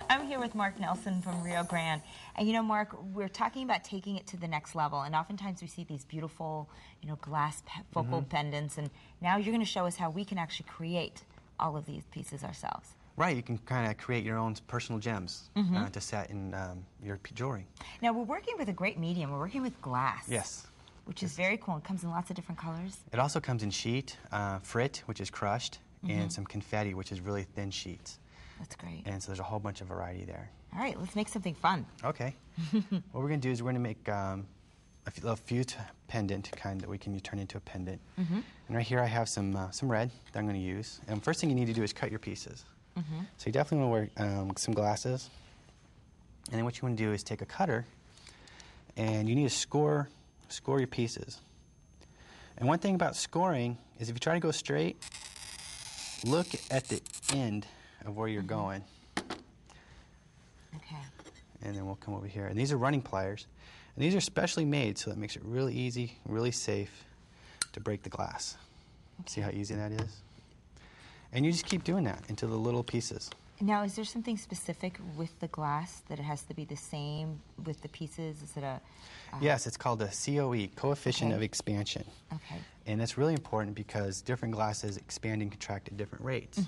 I'm here with Mark Nelson from Rio Grande. And you know, Mark, we're talking about taking it to the next level. And oftentimes we see these beautiful, you know, glass focal pendants. And now you're going to show us how we can actually create all of these pieces ourselves. Right, you can kind of create your own personal gems to set in your jewelry. Now, we're working with a great medium. We're working with glass. Yes. Which is very cool. It comes in lots of different colors. It also comes in sheet, frit, which is crushed, and some confetti, which is really thin sheets. That's great. And so there's a whole bunch of variety there. All right, let's make something fun. Okay. What we're going to do is we're going to make a fused pendant kind that we can turn into a pendant. And right here I have some red that I'm going to use. And first thing you need to do is cut your pieces. So you definitely want to wear some glasses. And then what you want to do is take a cutter, and you need to score your pieces. And one thing about scoring is if you try to go straight, look at the end of where you're going. Okay. And then we'll come over here. And these are running pliers. And these are specially made so that makes it really easy, really safe to break the glass. Okay. See how easy that is? And you just keep doing that into the little pieces. Now, is there something specific with the glass that it has to be the same with the pieces? Is it a... Yes, it's called a COE, coefficient of expansion. Okay. And that's really important because different glasses expand and contract at different rates.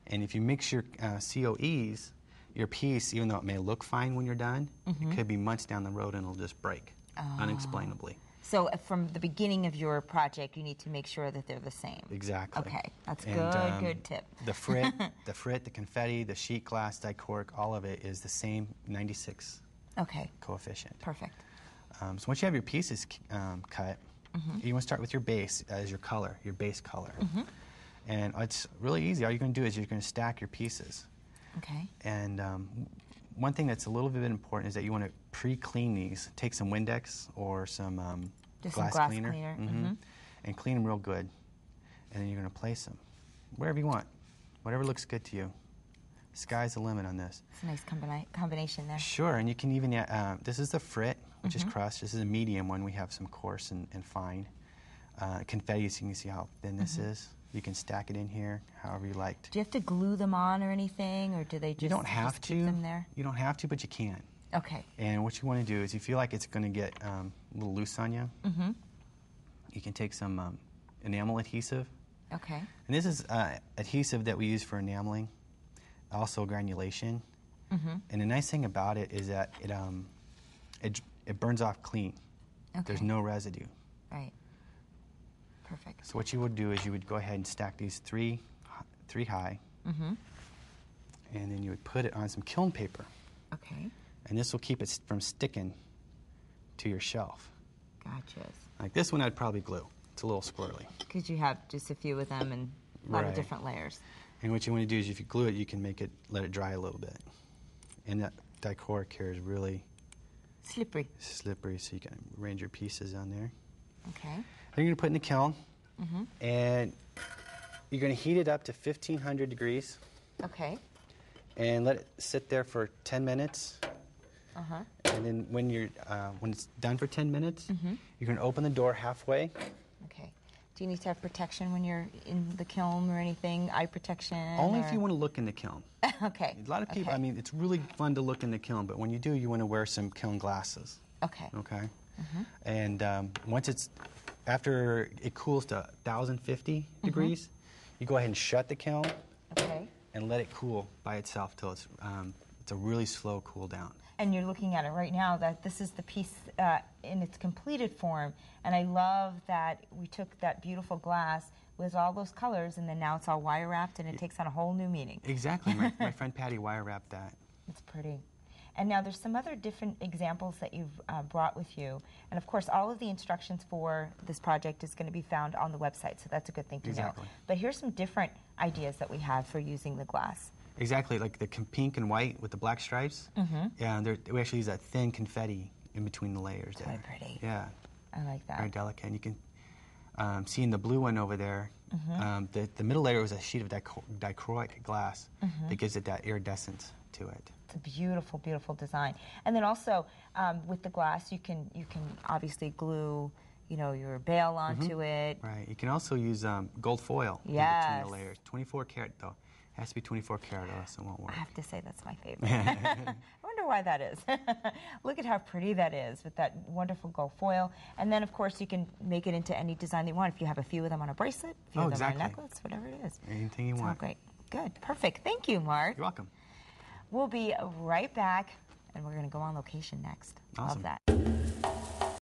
And if you mix your COEs, your piece, even though it may look fine when you're done, it could be months down the road and it'll just break unexplainably. So from the beginning of your project, you need to make sure that they're the same. Exactly. Okay, that's good, good tip. The frit, the confetti, the sheet glass, die cork, all of it is the same 96 coefficient. Perfect. So once you have your pieces cut, you want to start with your base as your color, your base color. And it's really easy. All you're going to do is you're going to stack your pieces. Okay. And one thing that's a little bit important is that you want to pre-clean these. Take some Windex or some glass cleaner, and clean them real good. And then you're going to place them wherever you want, whatever looks good to you. Sky's the limit on this. It's a nice combination there. Sure, and you can even, this is the frit, which is crushed. This is a medium one. We have some coarse and fine. Confetti, so you can see how thin this is. You can stack it in here however you like. Do you have to glue them on or anything, or do they just, you don't have to keep them there? You don't have to, but you can. Okay. And what you want to do is you feel like it's going to get a little loose on you. You can take some enamel adhesive. Okay. And this is adhesive that we use for enameling, also granulation. And the nice thing about it is that it burns off clean. There's no residue. Right. Perfect. So what you would do is you would go ahead and stack these three high, and then you would put it on some kiln paper. Okay. And this will keep it from sticking to your shelf. Gotcha. Like this one I'd probably glue. It's a little squirrely. Because you have just a few of them and a lot of different layers. And what you want to do is if you glue it, you can let it dry a little bit. And that die cork here is really slippery, so you can arrange your pieces on there. Okay. Then you're going to put it in the kiln, and you're going to heat it up to 1,500 degrees. Okay. And let it sit there for 10 minutes. And then when it's done for 10 minutes, you're going to open the door halfway. Okay. Do you need to have protection when you're in the kiln or anything? Eye protection? Only if you want to look in the kiln. Okay. A lot of people, I mean, it's really fun to look in the kiln, but when you do, you want to wear some kiln glasses. Okay. Okay. And after it cools to 1,050 degrees, you go ahead and shut the kiln and let it cool by itself till it's a really slow cool down. And you're looking at it right now that this is the piece in its completed form, and I love that we took that beautiful glass with all those colors and then now it's all wire wrapped and it takes on a whole new meaning. Exactly. My friend Patty wire wrapped that. It's pretty. And now there's some other different examples that you've brought with you. And of course, all of the instructions for this project is going to be found on the website, so that's a good thing to know. But here's some different ideas that we have for using the glass. Exactly, like the pink and white with the black stripes. Yeah, we actually use that thin confetti in between the layers there. Very pretty. Yeah. I like that. Very delicate. And you can see in the blue one over there, the middle layer was a sheet of dichroic glass that gives it that iridescence to it. It's a beautiful, beautiful design. And then also with the glass, you can obviously glue, you know, your bail onto it. Right. You can also use gold foil in between the layers. 24 karat though. has to be 24 karat or else it won't work. I have to say that's my favorite. I wonder why that is. Look at how pretty that is with that wonderful gold foil. And then, of course, you can make it into any design that you want. If you have a few of them on a bracelet, a few of them on a necklace, whatever it is. Anything you want. All great. Good. Perfect. Thank you, Mark. You're welcome. We'll be right back, and we're going to go on location next. Awesome. Love that.